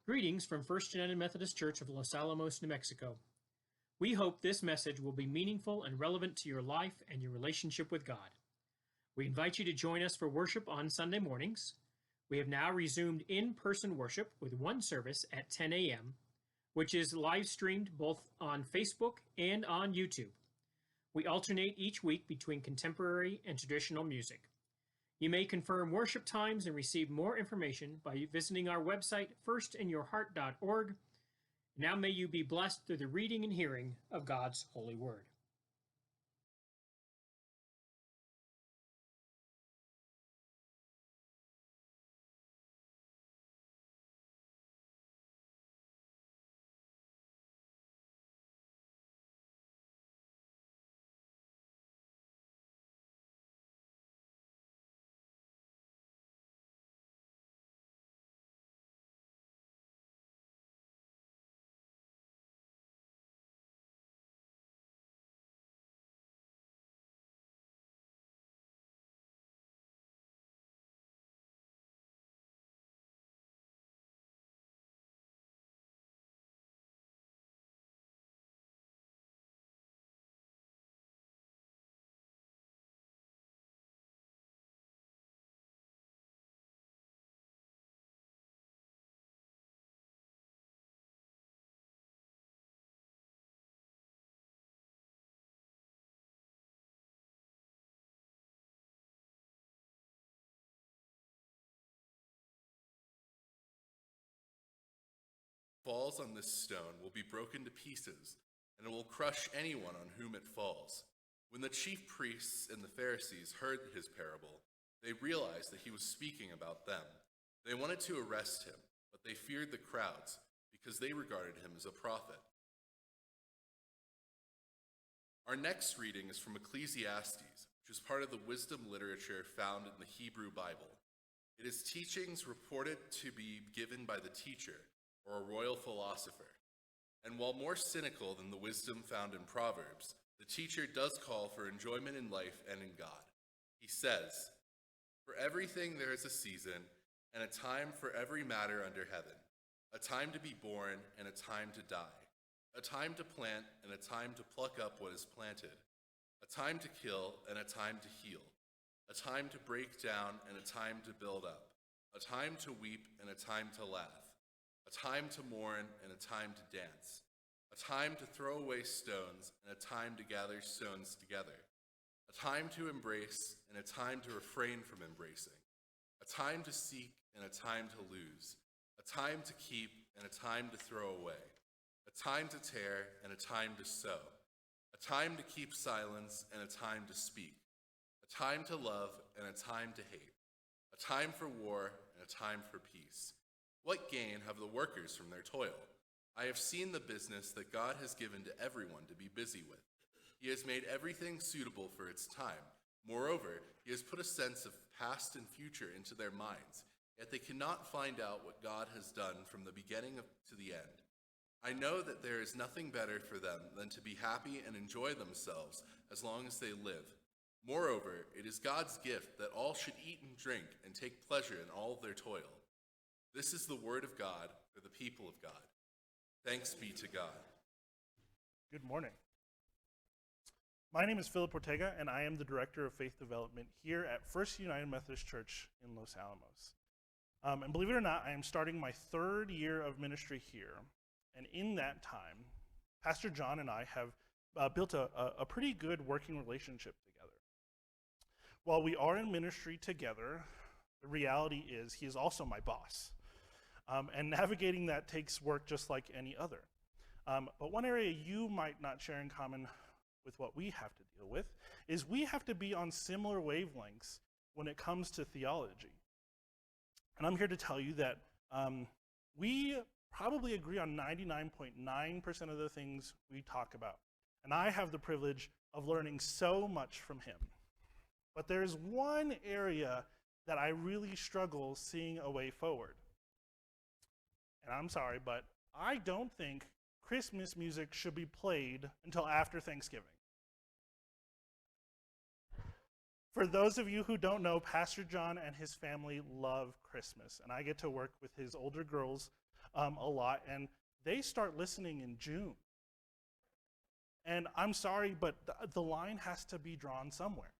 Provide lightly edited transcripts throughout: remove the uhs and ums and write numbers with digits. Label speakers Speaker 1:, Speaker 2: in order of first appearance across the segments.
Speaker 1: Greetings from First United Methodist Church of Los Alamos, New Mexico. We hope this message will be meaningful and relevant to your life and your relationship with God. We invite you to join us for worship on Sunday mornings. We have now resumed in-person worship with one service at 10 a.m., which is live streamed both on Facebook and on YouTube. We alternate each week between contemporary and traditional music. You may confirm worship times and receive more information by visiting our website, firstinyourheart.org. Now may you be blessed through the reading and hearing of God's holy word.
Speaker 2: Falls on this stone will be broken to pieces, and it will crush anyone on whom it falls. When the chief priests and the Pharisees heard his parable, they realized that he was speaking about them. They wanted to arrest him, but they feared the crowds because they regarded him as a prophet. Our next reading is from Ecclesiastes, which is part of the wisdom literature found in the Hebrew Bible. It is teachings reported to be given by the teacher, or a royal philosopher. And while more cynical than the wisdom found in Proverbs, the teacher does call for enjoyment in life and in God. He says, "For everything there is a season, and a time for every matter under heaven, a time to be born and a time to die, a time to plant and a time to pluck up what is planted, a time to kill and a time to heal, a time to break down and a time to build up, a time to weep and a time to laugh, a time to mourn and a time to dance, a time to throw away stones and a time to gather stones together, a time to embrace and a time to refrain from embracing, a time to seek and a time to lose, a time to keep and a time to throw away, a time to tear and a time to sow, a time to keep silence and a time to speak, a time to love and a time to hate, a time for war and a time for peace. What gain have the workers from their toil? I have seen the business that God has given to everyone to be busy with. He has made everything suitable for its time. Moreover, he has put a sense of past and future into their minds, yet they cannot find out what God has done from the beginning to the end. I know that there is nothing better for them than to be happy and enjoy themselves as long as they live. Moreover, it is God's gift that all should eat and drink and take pleasure in all their toil. This is the word of God for the people of God. Thanks be to God.
Speaker 3: Good morning. My name is Phillip Ortega, and I am the Director of Faith Development here at First United Methodist Church in Los Alamos. And believe it or not, I am starting my third year of ministry here. And in that time, Pastor John and I have built a pretty good working relationship together. While we are in ministry together, the reality is he is also my boss. And navigating that takes work just like any other. But one area you might not share in common with what we have to deal with is we have to be on similar wavelengths when it comes to theology. And I'm here to tell you that we probably agree on 99.9% of the things we talk about. And I have the privilege of learning so much from him. But there's one area that I really struggle seeing a way forward. And I'm sorry, but I don't think Christmas music should be played until after Thanksgiving. For those of you who don't know, Pastor John and his family love Christmas, and I get to work with his older girls a lot, and they start listening in June. And I'm sorry, but the line has to be drawn somewhere.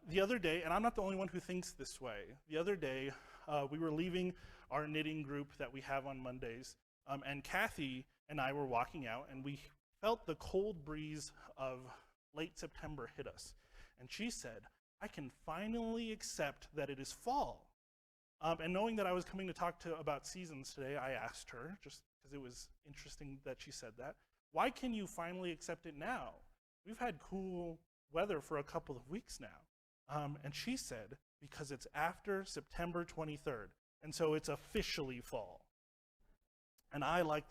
Speaker 3: The other day, and I'm not the only one who thinks this way, the other day we were leaving our knitting group that we have on Mondays, and Kathy and I were walking out, and we felt the cold breeze of late September hit us. And she said, I can finally accept that it is fall. And knowing that I was coming to talk about seasons today, I asked her, just because it was interesting that she said that, why can you finally accept it now? We've had cool weather for a couple of weeks now. And she said, because it's after September 23rd, and so it's officially fall. And I like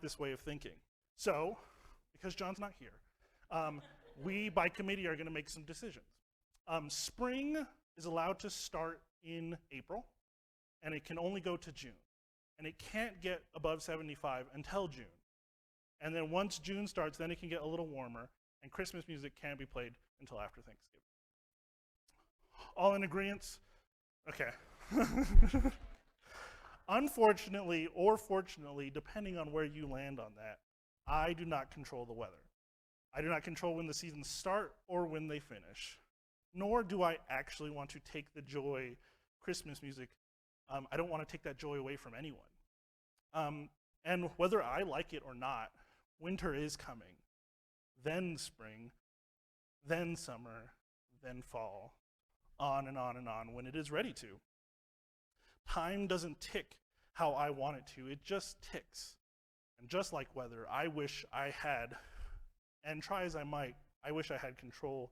Speaker 3: this way of thinking. So, because John's not here, we, by committee, are going to make some decisions. Spring is allowed to start in April, and it can only go to June. And it can't get above 75 until June. And then once June starts, then it can get a little warmer, and Christmas music can't be played until after Thanksgiving. All in agreement? Okay. Unfortunately, or fortunately, depending on where you land on that, I do not control the weather. I do not control when the seasons start or when they finish. Nor do I actually want to take the joy, Christmas music, I don't want to take that joy away from anyone. And whether I like it or not, winter is coming, then spring, then summer, then fall, on and on and on when it is ready to. Time doesn't tick how I want it to, it just ticks. And just like weather, I wish I had, and try as I might, I wish I had control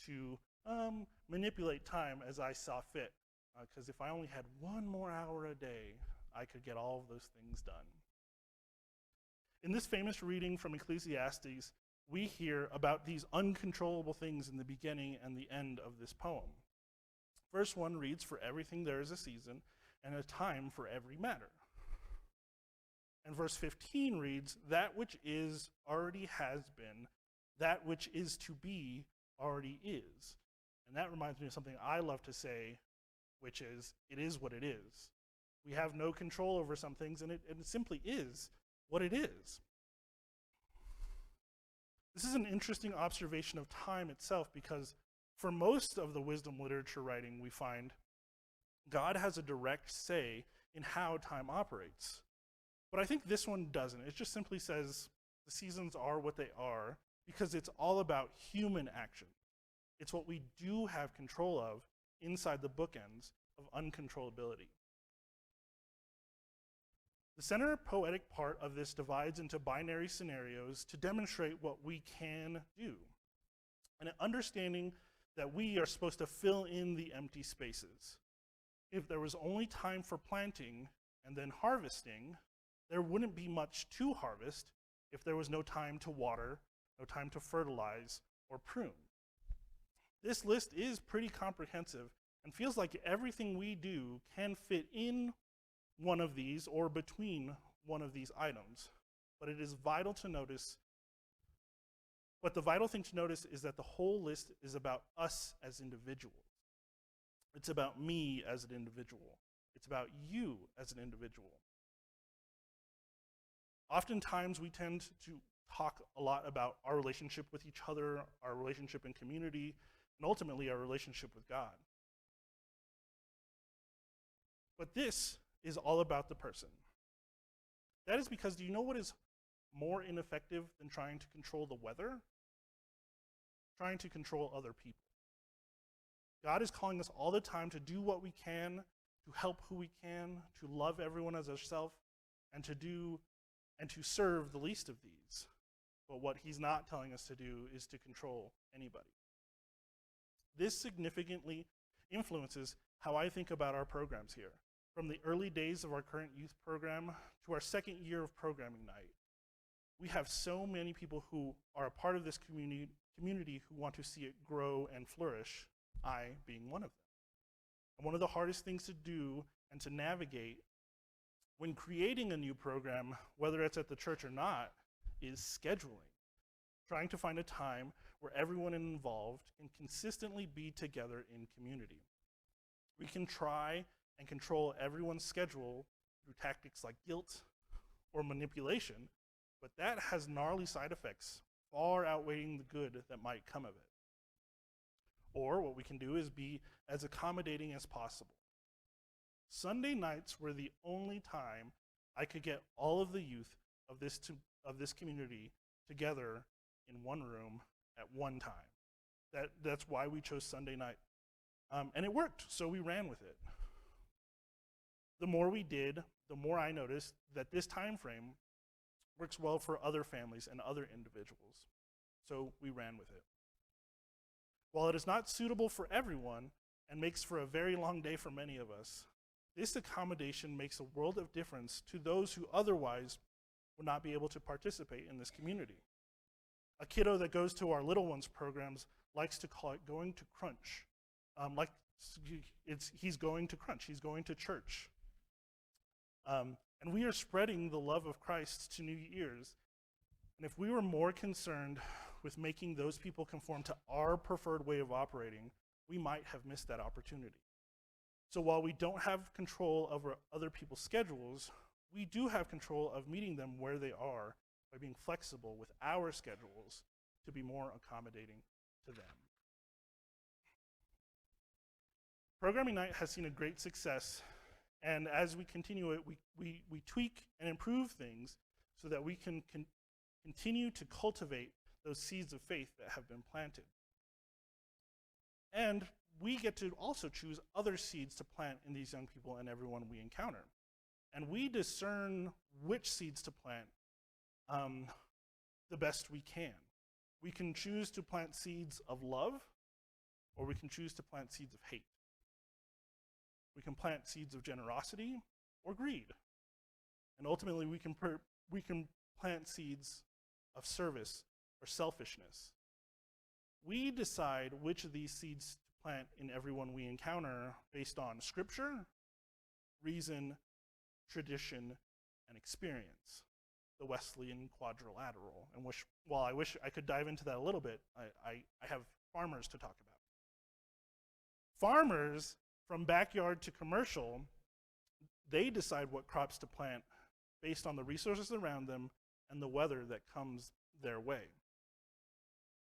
Speaker 3: to manipulate time as I saw fit. Because if I only had one more hour a day, I could get all of those things done. In this famous reading from Ecclesiastes, we hear about these uncontrollable things in the beginning and the end of this poem. Verse 1 reads, "For everything there is a season, and a time for every matter." And verse 15 reads, "That which is already has been, that which is to be already is." And that reminds me of something I love to say, which is, it is what it is. We have no control over some things, and it simply is what it is. This is an interesting observation of time itself, because for most of the wisdom literature writing we find, God has a direct say in how time operates. But I think this one doesn't. It just simply says the seasons are what they are because it's all about human action. It's what we do have control of inside the bookends of uncontrollability. The center poetic part of this divides into binary scenarios to demonstrate what we can do, and an understanding that we are supposed to fill in the empty spaces. If there was only time for planting and then harvesting, there wouldn't be much to harvest if there was no time to water, no time to fertilize or prune. This list is pretty comprehensive and feels like everything we do can fit in one of these or between one of these items. But it is vital to notice, but the vital thing to notice is that the whole list is about us as individuals. It's about me as an individual. It's about you as an individual. Oftentimes we tend to talk a lot about our relationship with each other, our relationship in community, and ultimately our relationship with God. But this is all about the person. That is because, do you know what is more ineffective than trying to control the weather? Trying to control other people. God is calling us all the time to do what we can, to help who we can, to love everyone as ourselves, and to serve the least of these. But what he's not telling us to do is to control anybody. This significantly influences how I think about our programs here. From the early days of our current youth program to our second year of programming night, we have so many people who are a part of this community who want to see it grow and flourish, I being one of them. And one of the hardest things to do and to navigate when creating a new program, whether it's at the church or not, is scheduling. Trying to find a time where everyone involved can consistently be together in community. We can try and control everyone's schedule through tactics like guilt or manipulation, but that has gnarly side effects, far outweighing the good that might come of it. Or what we can do is be as accommodating as possible. Sunday nights were the only time I could get all of the youth of this community together in one room at one time. That's why we chose Sunday night. And it worked, so we ran with it. The more we did, the more I noticed that this time frame works well for other families and other individuals. So we ran with it. While it is not suitable for everyone and makes for a very long day for many of us, this accommodation makes a world of difference to those who otherwise would not be able to participate in this community. A kiddo that goes to our Little Ones programs likes to call it going to crunch. He's going to crunch, he's going to church. And we are spreading the love of Christ to new ears. And if we were more concerned with making those people conform to our preferred way of operating, we might have missed that opportunity. So while we don't have control over other people's schedules, we do have control of meeting them where they are by being flexible with our schedules to be more accommodating to them. Programming night has seen a great success, and as we continue it, we tweak and improve things so that we can continue to cultivate those seeds of faith that have been planted. And we get to also choose other seeds to plant in these young people and everyone we encounter. And we discern which seeds to plant the best we can. We can choose to plant seeds of love, or we can choose to plant seeds of hate. We can plant seeds of generosity or greed. And ultimately, we can plant seeds of service or selfishness. We decide which of these seeds to plant in everyone we encounter based on scripture, reason, tradition, and experience, the Wesleyan quadrilateral. And while I wish I could dive into that a little bit, I have farmers to talk about. Farmers, from backyard to commercial, they decide what crops to plant based on the resources around them and the weather that comes their way.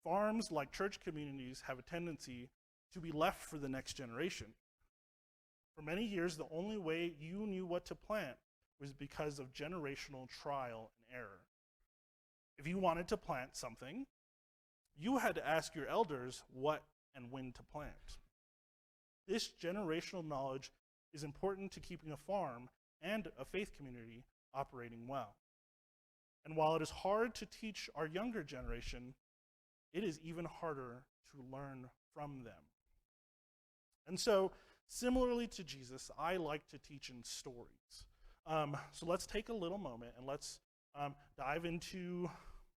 Speaker 3: Farms, like church communities, have a tendency to be left for the next generation. For many years, the only way you knew what to plant was because of generational trial and error. If you wanted to plant something, you had to ask your elders what and when to plant. This generational knowledge is important to keeping a farm and a faith community operating well. And while it is hard to teach our younger generation, it is even harder to learn from them. And so, similarly to Jesus, I like to teach in stories. So let's take a little moment and let's dive into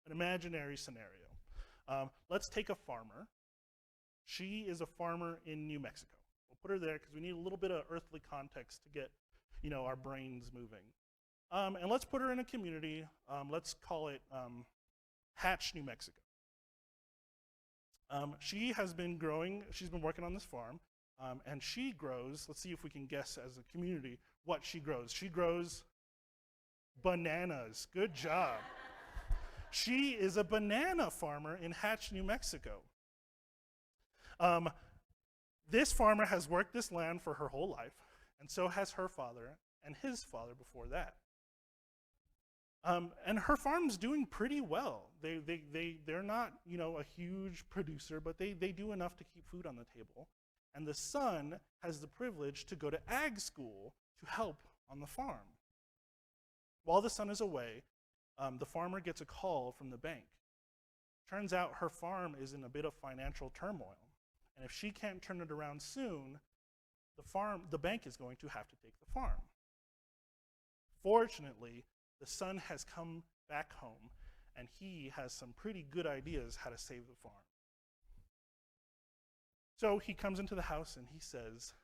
Speaker 3: an imaginary scenario. Let's take a farmer. She is a farmer in New Mexico. We'll put her there because we need a little bit of earthly context to get, our brains moving. And let's put her in a community. Let's call it Hatch, New Mexico. She has been growing. She's been working on this farm, and she grows. Let's see if we can guess as a community what she grows. She grows bananas. Good job. She is a banana farmer in Hatch, New Mexico. This farmer has worked this land for her whole life, and so has her father and his father before that. And her farm's doing pretty well. They're not, a huge producer, but they do enough to keep food on the table. And the son has the privilege to go to ag school to help on the farm. While the son is away, the farmer gets a call from the bank. Turns out her farm is in a bit of financial turmoil. And if she can't turn it around soon, the bank is going to have to take the farm. Fortunately, the son has come back home, and he has some pretty good ideas how to save the farm. So he comes into the house and he says,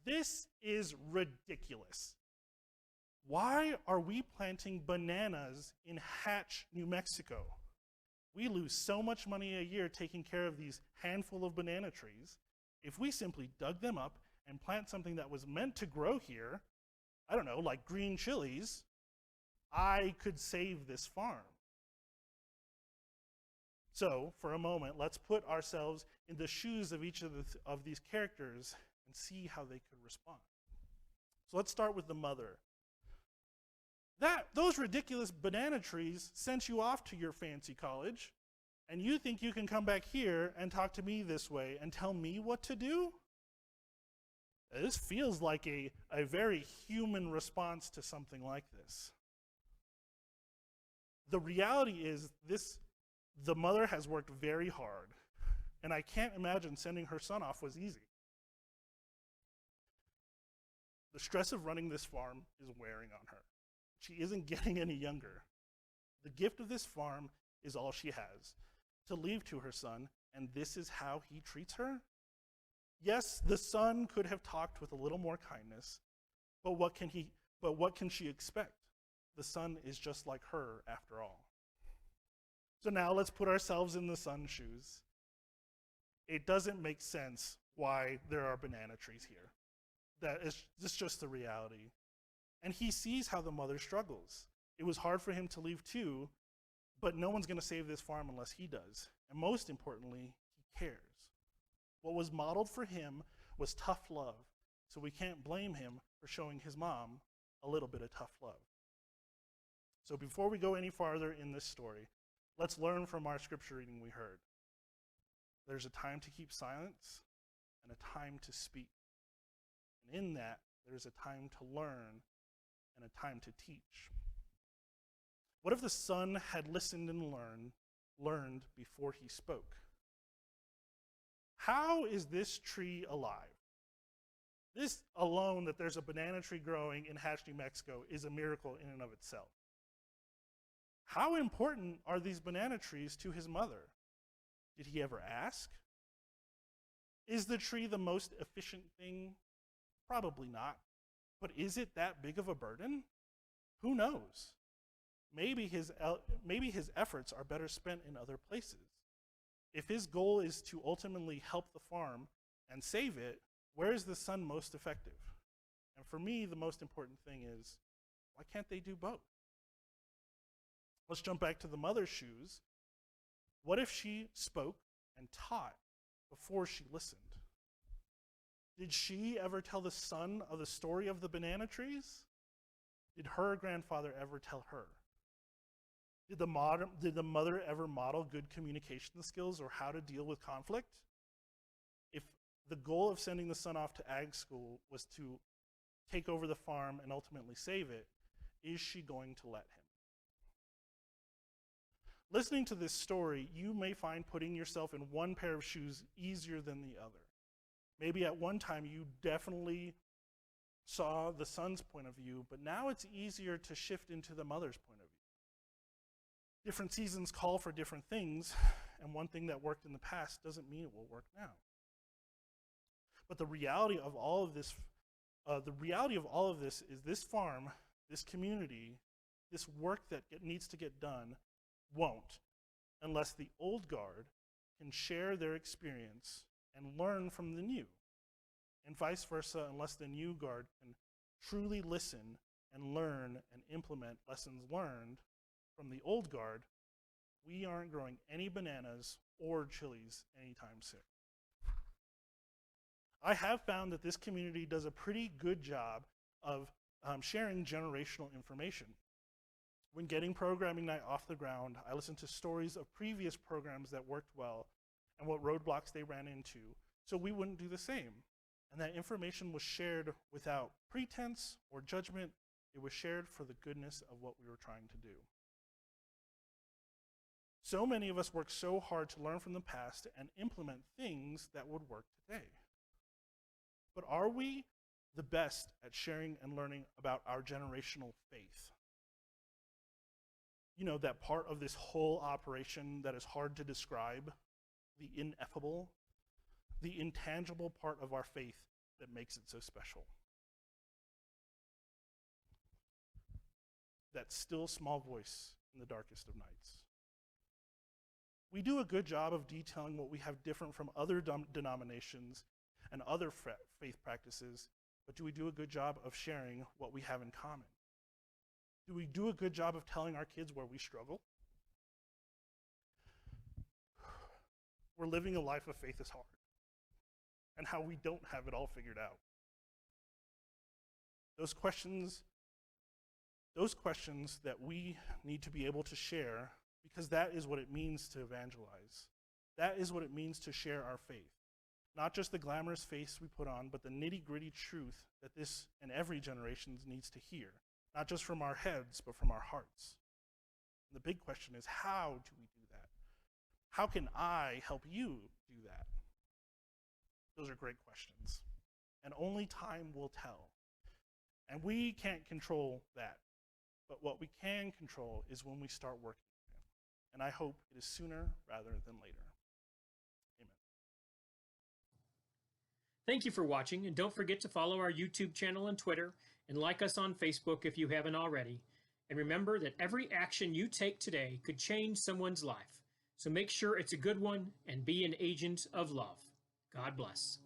Speaker 3: "This is ridiculous. Why are we planting bananas in Hatch, New Mexico? We lose so much money a year taking care of these handful of banana trees. If we simply dug them up and plant something that was meant to grow here, I don't know, like green chilies, I could save this farm. So, for a moment, let's put ourselves in the shoes of each of these characters and see how they could respond. So let's start with the mother. Those ridiculous banana trees sent you off to your fancy college, and you think you can come back here and talk to me this way and tell me what to do? This feels like a very human response to something like this. The reality is the mother has worked very hard, and I can't imagine sending her son off was easy. The stress of running this farm is wearing on her. She isn't getting any younger. The gift of this farm is all she has to leave to her son, and this is how he treats her? Yes, the son could have talked with a little more kindness, but what can she expect? The son is just like her after all. So now let's put ourselves in the son's shoes. It doesn't make sense why there are banana trees here. It's just the reality. And he sees how the mother struggles. It was hard for him to leave too, but no one's going to save this farm unless he does. And most importantly, he cares. What was modeled for him was tough love, so we can't blame him for showing his mom a little bit of tough love. So before we go any farther in this story, let's learn from our scripture reading we heard. There's a time to keep silence and a time to speak. And in that, there's a time to learn and a time to teach. What if the son had listened and learned before he spoke? How is this tree alive? This alone, that there's a banana tree growing in Hatch, New Mexico, is a miracle in and of itself. How important are these banana trees to his mother? Did he ever ask? Is the tree the most efficient thing? Probably not. But is it that big of a burden? Who knows? Maybe his efforts are better spent in other places. If his goal is to ultimately help the farm and save it, where is the son most effective? And for me, the most important thing is, why can't they do both? Let's jump back to the mother's shoes. What if she spoke and taught before she listened? Did she ever tell the son of the story of the banana trees? Did her grandfather ever tell her? Did the mother ever model good communication skills or how to deal with conflict? If the goal of sending the son off to ag school was to take over the farm and ultimately save it, is she going to let him? Listening to this story, you may find putting yourself in one pair of shoes easier than the other. Maybe at one time you definitely saw the son's point of view, but now it's easier to shift into the mother's point of view. Different seasons call for different things, and one thing that worked in the past doesn't mean it will work now. But the reality of all of this, is this farm, this community, this work that needs to get done won't, unless the old guard can share their experience and learn from the new, and vice versa, unless the new guard can truly listen and learn and implement lessons learned from the old guard, we aren't growing any bananas or chilies anytime soon. I have found that this community does a pretty good job of sharing generational information. When getting programming night off the ground, I listened to stories of previous programs that worked well and what roadblocks they ran into, so we wouldn't do the same. And that information was shared without pretense or judgment. It was shared for the goodness of what we were trying to do. So many of us work so hard to learn from the past and implement things that would work today. But are we the best at sharing and learning about our generational faith? You know, that part of this whole operation that is hard to describe, the ineffable, the intangible part of our faith that makes it so special. That still small voice in the darkest of nights. We do a good job of detailing what we have different from other denominations and other faith practices, but do we do a good job of sharing what we have in common? Do we do a good job of telling our kids where we struggle? We're living a life of faith is hard, and how we don't have it all figured out. Those questions that we need to be able to share, because that is what it means to evangelize. That is what it means to share our faith. Not just the glamorous face we put on, but the nitty-gritty truth that this and every generation needs to hear, not just from our heads, but from our hearts. And the big question is, how do we do that? How can I help you do that? Those are great questions, and only time will tell. And we can't control that, but what we can control is when we start working on it. And I hope it is sooner rather than later. Amen.
Speaker 1: Thank you for watching, and don't forget to follow our YouTube channel and Twitter, and like us on Facebook if you haven't already. And remember that every action you take today could change someone's life. So make sure it's a good one and be an agent of love. God bless.